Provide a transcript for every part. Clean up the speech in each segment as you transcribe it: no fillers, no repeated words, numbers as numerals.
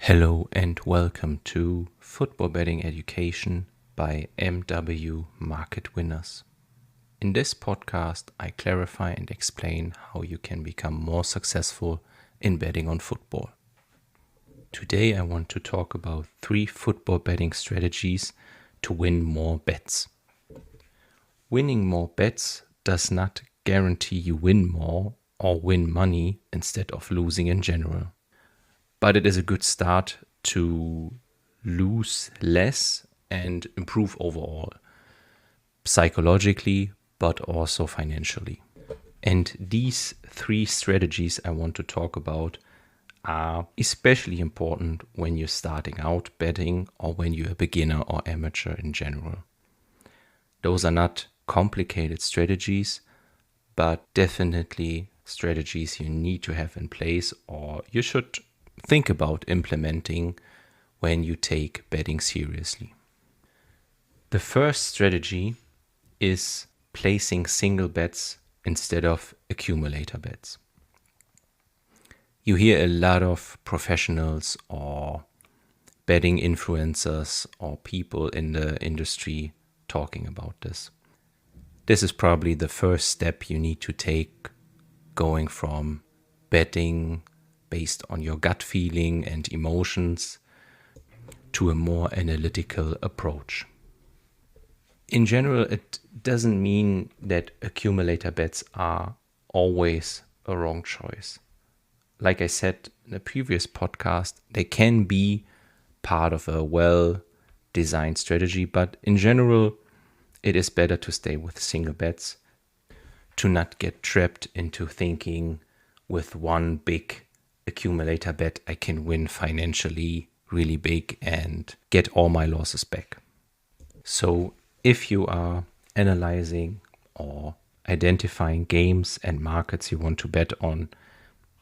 Hello and welcome to Football Betting Education by MW Market Winners. In this podcast, I clarify and explain how you can become more successful in betting on football. Today I want to talk about 3 football betting strategies to win more bets. Winning more bets does not guarantee you win more or win money instead of losing in general. But it is a good start to lose less and improve overall, psychologically, but also financially. And these 3 strategies I want to talk about are especially important when you're starting out betting or when you're a beginner or amateur in general. Those are not complicated strategies, but definitely strategies you need to have in place or you should think about implementing when you take betting seriously. The first strategy is placing single bets instead of accumulator bets. You hear a lot of professionals or betting influencers or people in the industry talking about this. This is probably the first step you need to take going from betting based on your gut feeling and emotions to a more analytical approach. In general, it doesn't mean that accumulator bets are always a wrong choice. Like I said in a previous podcast, they can be part of a well-designed strategy, but in general, it is better to stay with single bets, to not get trapped into thinking with one big accumulator bet I can win financially really big and get all my losses back. So if you are analyzing or identifying games and markets you want to bet on,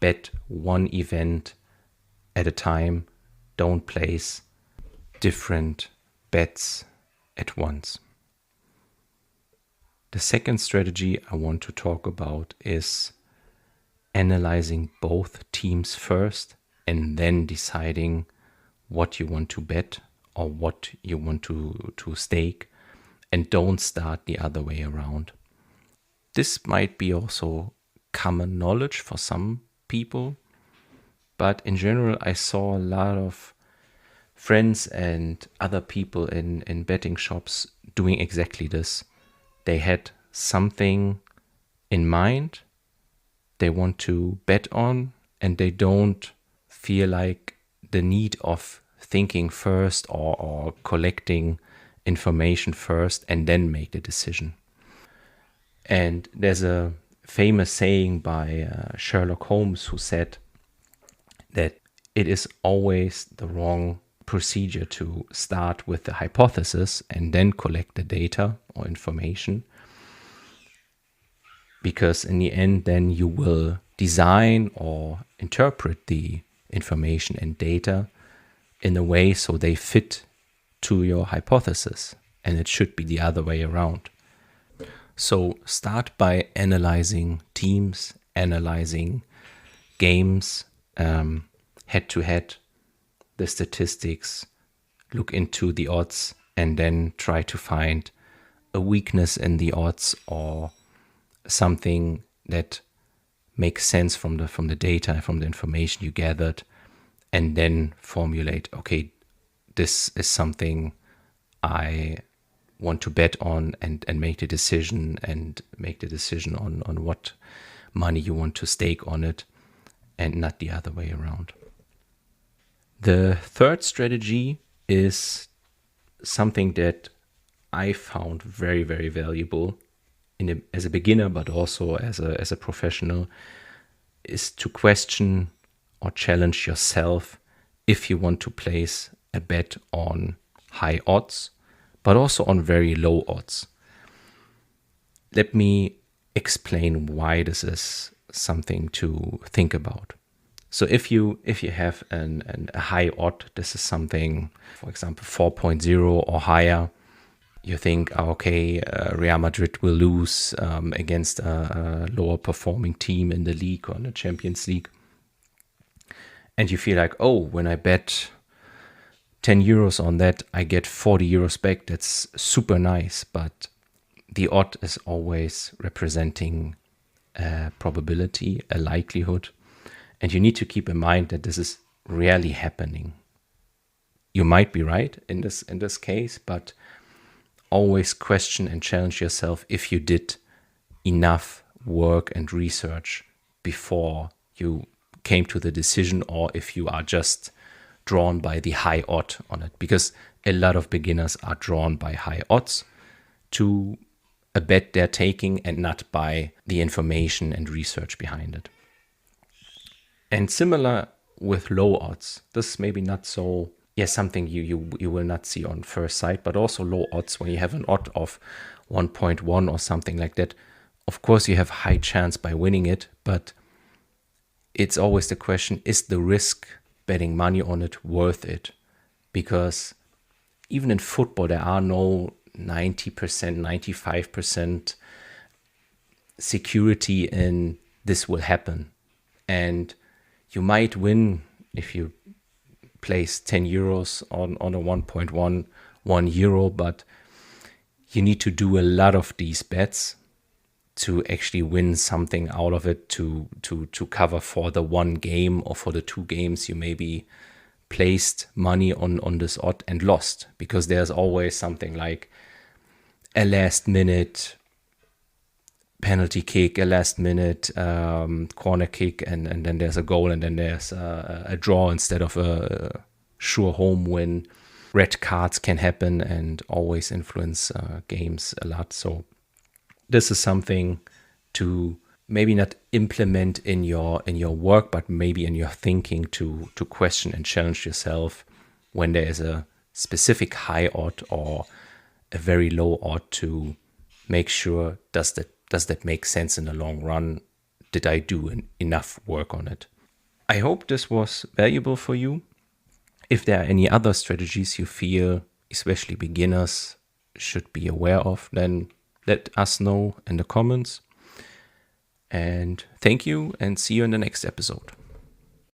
bet one event at a time. Don't place different bets at once. The second strategy I want to talk about is analyzing both teams first and then deciding what you want to bet or what you want to stake, and don't start the other way around. This might be also common knowledge for some people, but in general I saw a lot of friends and other people in betting shops doing exactly this. They had something in mind they want to bet on, and they don't feel like the need of thinking first or collecting information first and then make the decision. And there's a famous saying by Sherlock Holmes who said that it is always the wrong procedure to start with the hypothesis and then collect the data or information, because in the end then you will design or interpret the information and data in a way so they fit to your hypothesis, and it should be the other way around. So start by analyzing teams, analyzing games, head to head, the statistics, look into the odds, and then try to find a weakness in the odds or something that makes sense from the data, from the information you gathered, and then formulate, okay, this is something I want to bet on, and make the decision on what money you want to stake on it, and not the other way around. The third strategy is something that I found very, very valuable as a beginner, but also as a professional, is to question or challenge yourself if you want to place a bet on high odds, but also on very low odds. Let me explain why this is something to think about. So if you have a high odd, this is something, for example, 4.0 or higher, you think, okay, Real Madrid will lose against a lower performing team in the league or in the Champions League. and you feel like, oh, when I bet 10 euros on that, I get 40 euros back. That's super nice. But the odd is always representing a probability, a likelihood. And you need to keep in mind that this is rarely happening. You might be right in this case, but always question and challenge yourself if you did enough work and research before you came to the decision, or if you are just drawn by the high odd on it, because a lot of beginners are drawn by high odds to a bet they're taking and not by the information and research behind it. And similar with low odds. This is maybe not so, something you will not see on first sight, but also low odds, when you have an odd of 1.1 or something like that. Of course, you have high chance by winning it, but it's always the question, is the risk betting money on it worth it? Because even in football, there are no 90%, 95% security in this will happen. And you might win if you place 10 euros on a 1.1 euro, but you need to do a lot of these bets to actually win something out of it, to cover for the one game or for the 2 games you maybe placed money on this odd and lost, because there's always something like a last minute penalty kick, a last minute corner kick, and then there's a goal, and then there's a draw instead of a sure home win. Red cards can happen and always influence games a lot. So this is something to maybe not implement in your work, but maybe in your thinking, to question and challenge yourself when there is a specific high odd or a very low odd, to make sure, does that make sense in the long run? Did I do enough work on it? I hope this was valuable for you. If there are any other strategies you feel, especially beginners, should be aware of, then let us know in the comments. And thank you, and see you in the next episode.